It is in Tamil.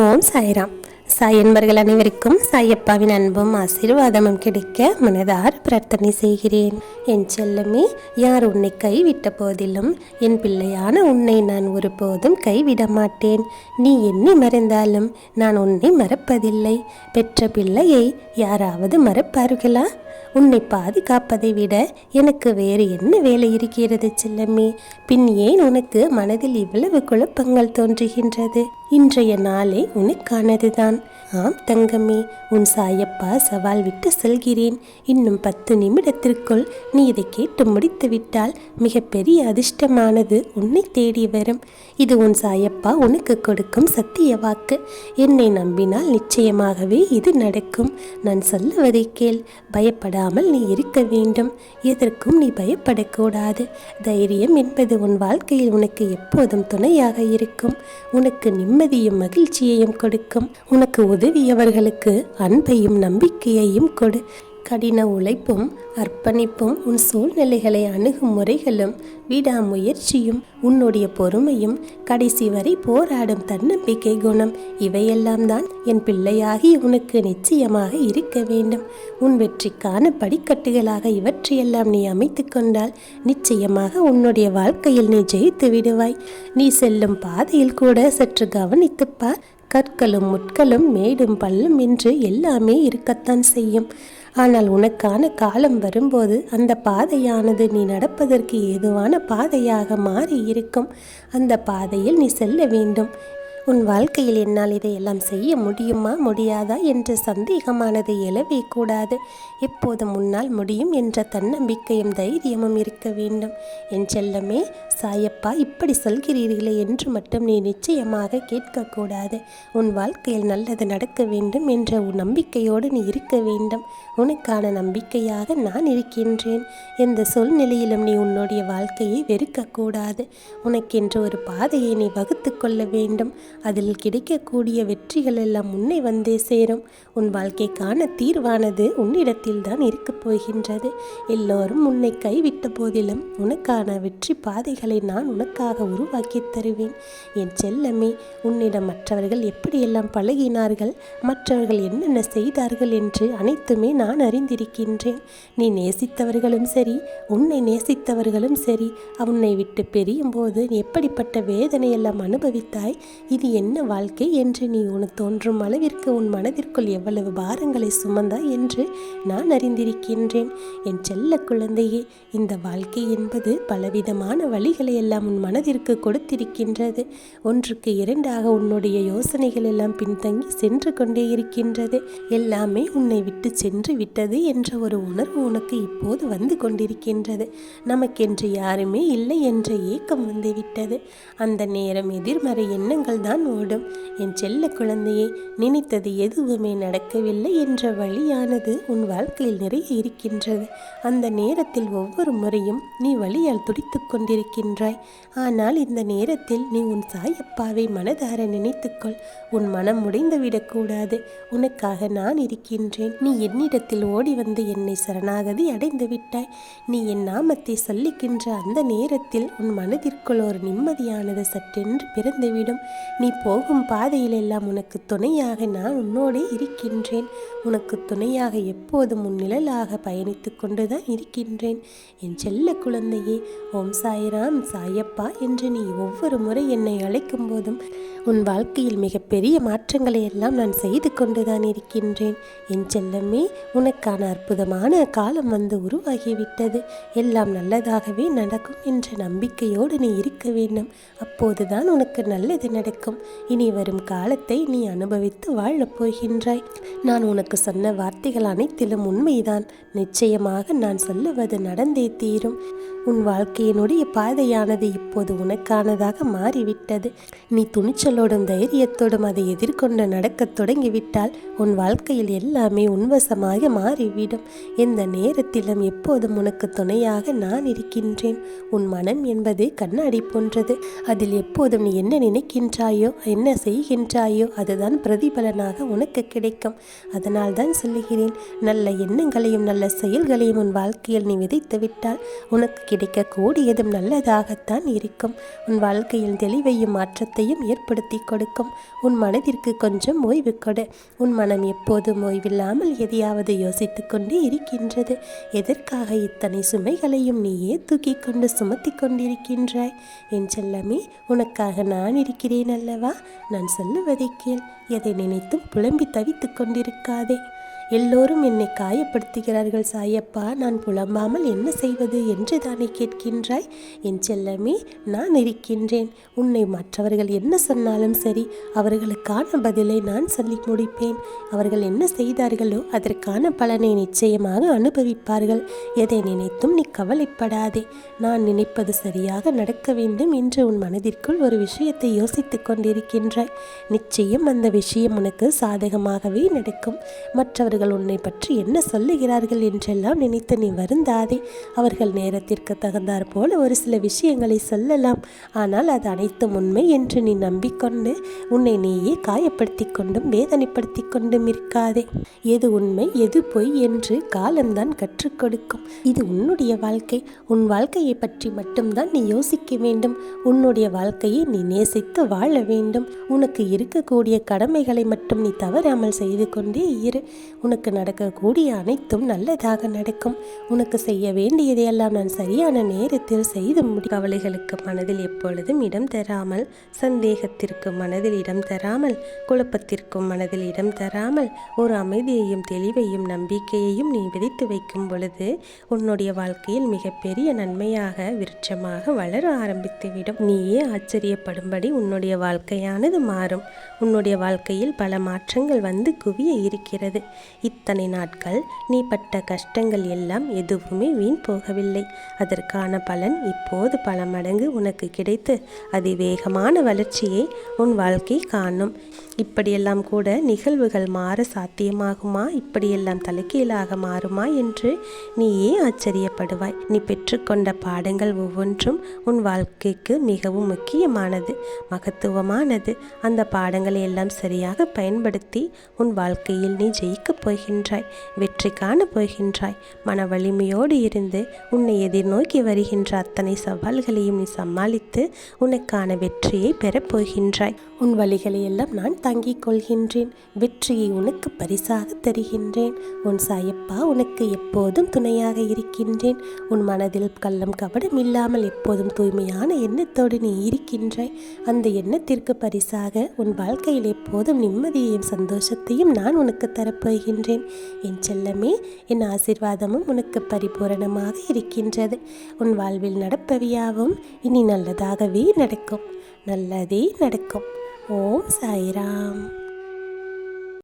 ஓம் சாய்ராம். சாய் என்பர்கள் அனைவருக்கும் சாயப்பாவின் அன்பும் ஆசீர்வாதமும் கிடைக்க மனதார பிரார்த்தனை செய்கிறேன். என் செல்லமே, யார் உன்னை கைவிட்ட போதிலும் என் பிள்ளையான உன்னை நான் ஒருபோதும் கைவிட மாட்டேன். நீ என்னை மறந்தாலும் நான் உன்னை மறப்பதில்லை. பெற்ற பிள்ளையை யாராவது மறப்பார்களா? உன்னை பாதுகாப்பதை விட எனக்கு வேறு என்ன வேலை இருக்கிறது செல்லமே? பின் ஏன் உனக்கு மனதில் இவ்வளவு குழப்பங்கள் தோன்றுகின்றது? இன்றைய நாளே உனக்கானதுதான். ஆம் தங்கமே, உன் சாயப்பா சவால் விட்டு செல்கிறேன். இன்னும் 10 நிமிடத்திற்குள் நீ இதை கேட்டு முடித்து விட்டால் மிகப்பெரிய அதிர்ஷ்டமானது உன்னை தேடி வரும். இது உன் சாயப்பா உனக்கு கொடுக்கும் சத்திய வாக்கு. என்னை நம்பினால் நிச்சயமாகவே இது நடக்கும். நான் சொல்லுவதை கேள். பயப்படாமல் நீ இருக்க வேண்டும். எதற்கும் நீ பயப்படக்கூடாது. தைரியம் என்பது உன் வாழ்க்கையில் உனக்கு எப்போதும் துணையாக இருக்கும். உனக்கு நிம்மதியும் மகிழ்ச்சியையும் கொடுக்கும். உனக்கு உதவியவர்களுக்கு அன்பையும் நம்பிக்கையையும் கொடு. கடின உழைப்பும் அர்ப்பணிப்பும் உன் சூழ்நிலைகளை அணுகும் முறைகளும் விடாமுயற்சியும் உன்னுடைய பொறுமையும் கடைசி வரை போராடும் தன்னம்பிக்கை குணம் இவையெல்லாம் தான் என் பிள்ளையாகி உனக்கு நிச்சயமாக இருக்க வேண்டும். உன் வெற்றிக்கான படிக்கட்டுகளாக இவற்றையெல்லாம் நீ அமைத்து கொண்டால் நிச்சயமாக உன்னுடைய வாழ்க்கையில் நீ ஜெயித்து விடுவாய். நீ செல்லும் பாதையில் கூட சற்று கவனித்துப்பார். கற்களும் முட்களும் மேடும் பள்ளம் என்று எல்லாமே இருக்கத்தான் செய்யும். ஆனால் உனக்கான காலம் வரும்போது அந்த பாதையானது நீ நடப்பதற்கு ஏதுவான பாதையாக மாறி இருக்கும். அந்த பாதையில் நீ செல்ல வேண்டும். உன் வாழ்க்கையில் என்னால் இதையெல்லாம் செய்ய முடியுமா முடியாதா என்ற சந்தேகமானது எழவே கூடாது. எப்போதும் முன்னால் முடியும் என்ற தன்னம்பிக்கையும் தைரியமும் இருக்க வேண்டும். என் செல்லமே, சாயப்பா இப்படி சொல்கிறீர்களே என்று மட்டும் நீ நிச்சயமாக கேட்கக்கூடாது. உன் வாழ்க்கையில் நல்லது நடக்க வேண்டும் என்ற உன் நம்பிக்கையோடு நீ இருக்க வேண்டும். உனக்கான நம்பிக்கையாக நான் இருக்கின்றேன். எந்த சூழ்நிலையிலும் நீ உன்னுடைய வாழ்க்கையை வெறுக்கக்கூடாது. உனக்கென்று ஒரு பாதையை நீ வகுத்து கொள்ள வேண்டும். அதில் கிடைக்கக்கூடிய வெற்றிகள் எல்லாம் உன்னை வந்தே சேரும். உன் வாழ்க்கைக்கான தீர்வானது உன்னிடத்தில் தான் இருக்கப் போகின்றது. எல்லோரும் உன்னை கைவிட்ட போதிலும் உனக்கான வெற்றி பாதைகளை நான் உனக்காக உருவாக்கி தருவேன். என் செல்லமே, உன்னிடம் மற்றவர்கள் எப்படியெல்லாம் பழகினார்கள், மற்றவர்கள் என்னென்ன செய்தார்கள் என்று அனைத்துமே நான் அறிந்திருக்கின்றேன். நீ நேசித்தவர்களும் சரி, உன்னை நேசித்தவர்களும் சரி, உன்னை விட்டு பிரியும் போது எப்படிப்பட்ட வேதனையெல்லாம் அனுபவித்தாய். இது என்ன வாழ்க்கை என்று நீ உனக்கு தோன்றும் அளவிற்கு உன் மனதிற்குள் எவ்வளவு பாரங்களை சுமந்தாய் என்று நான் அறிந்திருக்கின்றேன். என் செல்ல குழந்தையே, இந்த வாழ்க்கை என்பது பலவிதமான வழிகளை எல்லாம் உன் மனதிற்கு கொடுத்திருக்கின்றது. ஒன்றுக்கு இரண்டாக உன்னுடைய யோசனைகள் எல்லாம் பின்தங்கி சென்று கொண்டே இருக்கின்றது. எல்லாமே உன்னை விட்டு சென்று விட்டது என்ற ஒரு உணர்வு உனக்கு இப்போது வந்து கொண்டிருக்கின்றது. நமக்கென்று யாருமே இல்லை என்ற ஏக்கம் வந்துவிட்டது. அந்த நேரம் எதிர்மறை எண்ணங்கள் தான் ஓடும். என் செல்ல குழந்தையை, நினைத்தது எதுவுமே நடக்கவில்லை என்ற வழியானது உன் வாழ்க்கையில் நிறைய இருக்கின்றது. அந்த நேரத்தில் ஒவ்வொரு முறையும் நீ வழியால் துடித்து கொண்டிருக்கின்றாய். ஆனால் இந்த நேரத்தில் நீ உன் சாயப்பாவை மனதார நினைத்துக்கொள். உன் மனம் உடைந்து விடக்கூடாது. உனக்காக நான் இருக்கின்றேன். நீ என்னிடத்தில் ஓடி வந்து என்னை சரணாகதி அடைந்து விட்டாய். நீ என் நாமத்தை சொல்லிக்கின்ற அந்த நேரத்தில் உன் மனதிற்குள் ஒரு நிம்மதியானது சற்றென்று பிறந்துவிடும். நீ போகும் பாதையில் எல்லாம் உனக்கு துணையாக நான் உன்னோடே இருக்கின்றேன். உனக்கு துணையாக எப்போதும் உன் நிழலாக பயணித்து கொண்டுதான் இருக்கின்றேன். என் செல்ல குழந்தையே, ஓம் சாய்ராம், சாயப்பா என்று நீ ஒவ்வொரு முறை என்னை அழைக்கும் போதும் உன் வாழ்க்கையில் மிகப்பெரிய மாற்றங்களை எல்லாம் நான் செய்து கொண்டுதான் இருக்கின்றேன். என் செல்லமே, உனக்கான அற்புதமான காலம் வந்து உருவாகிவிட்டது. எல்லாம் நல்லதாகவே நடக்கும் என்ற நம்பிக்கையோடு நீ இருக்க வேண்டும். அப்போதுதான் உனக்கு நல்லது நடக்கும். இனி வரும் காலத்தை நீ அனுபவித்து வாழப் போகின்றாய். நான் உனக்கு சொன்ன வார்த்தைகள் அனைத்திலும் உண்மைதான். நிச்சயமாக நான் சொல்லுவது நடந்தே தீரும். உன் வாழ்க்கையினுடைய பாதையானது இப்போது உனக்கானதாக மாறிவிட்டது. நீ துணிச்சலோடும் தைரியத்தோடும் அதை எதிர்கொண்டு நடக்கத் தொடங்கிவிட்டால் உன் வாழ்க்கையில் எல்லாமே உன்வசமாக மாறிவிடும். எந்த நேரத்திலும் எப்போதும் உனக்கு துணையாக நான் இருக்கின்றேன். உன் மனம் என்பது கண்ணாடி போன்றது. அதில் எப்போதும் நீ என்ன நினைக்கின்றாயோ, என்ன செய்கின்றாயோ அதுதான் பிரதிபலனாக உனக்கு கிடைக்கும். அதனால் தான் சொல்லுகிறேன், நல்ல எண்ணங்களையும் நல்ல செயல்களையும் உன் வாழ்க்கையில் நீ விதைத்து விட்டால் உனக்கு கிடைக்கக்கூடியதும் நல்லதாகத்தான் இருக்கும். உன் வாழ்க்கையில் தெளிவையும் மாற்றத்தையும் ஏற்படுத்தி கொடுக்கும். உன் மனதிற்கு கொஞ்சம் ஓய்வு கொடு. உன் மனம் எப்போதும் ஓய்வில்லாமல் எதையாவது யோசித்து கொண்டே இருக்கின்றது. எதற்காக இத்தனை சுமைகளையும் நீயே தூக்கி கொண்டு சுமத்தி கொண்டிருக்கின்றாய்? என் செல்லமே, உனக்காக நான் இருக்கிறேன் அல்லவா? நான் சொல்லுவதை கேள். எதை நினைத்தும் புலம்பி தவித்து கொண்டிருக்காதே. எல்லோரும் என்னை காயப்படுத்துகிறார்கள் சாயப்பா, நான் புலம்பாமல் என்ன செய்வது என்று தானே கேட்கின்றாய்? என் செல்லமே, நான் இருக்கின்றேன். உன்னை மற்றவர்கள் என்ன சொன்னாலும் சரி, அவர்களுக்கான பதிலை நான் சொல்லி முடிப்பேன். அவர்கள் என்ன செய்தார்களோ அதற்கான பலனை நிச்சயமாக அனுபவிப்பார்கள். எதை நினைத்தும் நீ கவலைப்படாதே. நான் நினைப்பது சரியாக நடக்க வேண்டும் என்று உன் மனதிற்குள் ஒரு விஷயத்தை யோசித்து கொண்டிருக்கின்றாய். நிச்சயம் அந்த விஷயம் உனக்கு சாதகமாகவே நடக்கும். மற்றவர்கள் உன்னை பற்றி என்ன சொல்லுகிறார்கள் என்றெல்லாம் நினைத்து நீ வருந்தாதே. அவர்கள் நேரத்திற்கு தகுந்தாற் போல ஒரு சில விஷயங்களை சொல்லலாம். ஆனால் அது அனைத்தும் உண்மை என்று நீ நம்பிக்கொண்டு உன்னை நீயே காயப்படுத்தி கொண்டும் வேதனைப்படுத்தி கொண்டும் இருக்காதே. எது உண்மை எது பொய் என்று காலம்தான் கற்றுக் கொடுக்கும். இது உன்னுடைய வாழ்க்கை. உன் வாழ்க்கையை பற்றி மட்டும்தான் நீ யோசிக்க வேண்டும். உன்னுடைய வாழ்க்கையை நீ நேசித்து வாழ வேண்டும். உனக்கு இருக்கக்கூடிய கடமைகளை மட்டும் நீ தவறாமல் செய்து கொண்டே இரு. உனக்கு நடக்கக்கூடிய அனைத்தும் நல்லதாக நடக்கும். உனக்கு செய்ய வேண்டியதையெல்லாம் நான் சரியான நேரத்தில் செய்து கவலைகளுக்கு மனதில் எப்பொழுதும் இடம் தராமல், சந்தேகத்திற்கு மனதில் இடம் தராமல், குழப்பத்திற்கும் மனதில் இடம் தராமல், ஒரு அமைதியையும் தெளிவையும் நம்பிக்கையையும் நீ விதைத்து வைக்கும் பொழுது உன்னுடைய வாழ்க்கையில் மிகப்பெரிய நன்மையாக விருட்சமாக வளர ஆரம்பித்துவிடும். நீயே ஆச்சரியப்படும்படி உன்னுடைய வாழ்க்கையானது மாறும். உன்னுடைய வாழ்க்கையில் பல மாற்றங்கள் வந்து குவிய இருக்கிறது. இத்தனை நாட்கள் நீ பட்ட கஷ்டங்கள் எல்லாம் எதுவுமே வீண் போகவில்லை. அதற்கான பலன் இப்போது பல மடங்கு உனக்கு கிடைத்து அதிவேகமான வளர்ச்சியை உன் வாழ்க்கை காணும். இப்படியெல்லாம் கூட நிகழ்வுகள் மாற சாத்தியமாகுமா? இப்படியெல்லாம் தலைகீழாக மாறுமா என்று நீயே ஆச்சரியப்படுவாய். நீ பெற்றுக்கொண்ட பாடங்கள் ஒவ்வொன்றும் உன் வாழ்க்கைக்கு மிகவும் முக்கியமானது, மகத்துவமானது. அந்த பாடங்களை எல்லாம் சரியாக பயன்படுத்தி உன் வாழ்க்கையில் நீ ஜெயிக்கப் போகின்றாய், வெற்றி காண போகின்றாய். மன வலிமையோடு இருந்து உன்னை எதிர்நோக்கி வருகின்ற அத்தனை சவால்களையும் நீ சமாளித்து உனக்கான வெற்றியை பெறப்போகின்றாய். உன் வழிகளை எல்லாம் நான் தாங்கிக் கொள்கின்றேன். வெற்றியை உனக்கு பரிசாக தருகின்றேன். உன் சாயப்பா உனக்கு எப்போதும் துணையாக இருக்கின்றேன். உன் மனதில் கள்ளம் கபடம் இல்லாமல் எப்போதும் தூய்மையான எண்ணத்தோடு நீ இருக்கின்றாய். அந்த எண்ணத்திற்கு பரிசாக உன் வாழ்க்கையில் எப்போதும் நிம்மதியையும் சந்தோஷத்தையும் நான் உனக்கு தரப்போகின்றேன். என் செல்லமே, என் ஆசீர்வாதமும் உனக்கு பரிபூரணமாக இருக்கின்றது. உன் வாழ்வில் நடப்பவையாவும் இனி நல்லதாகவே நடக்கும். நல்லதே நடக்கும். ஓம் சாய்ராம்.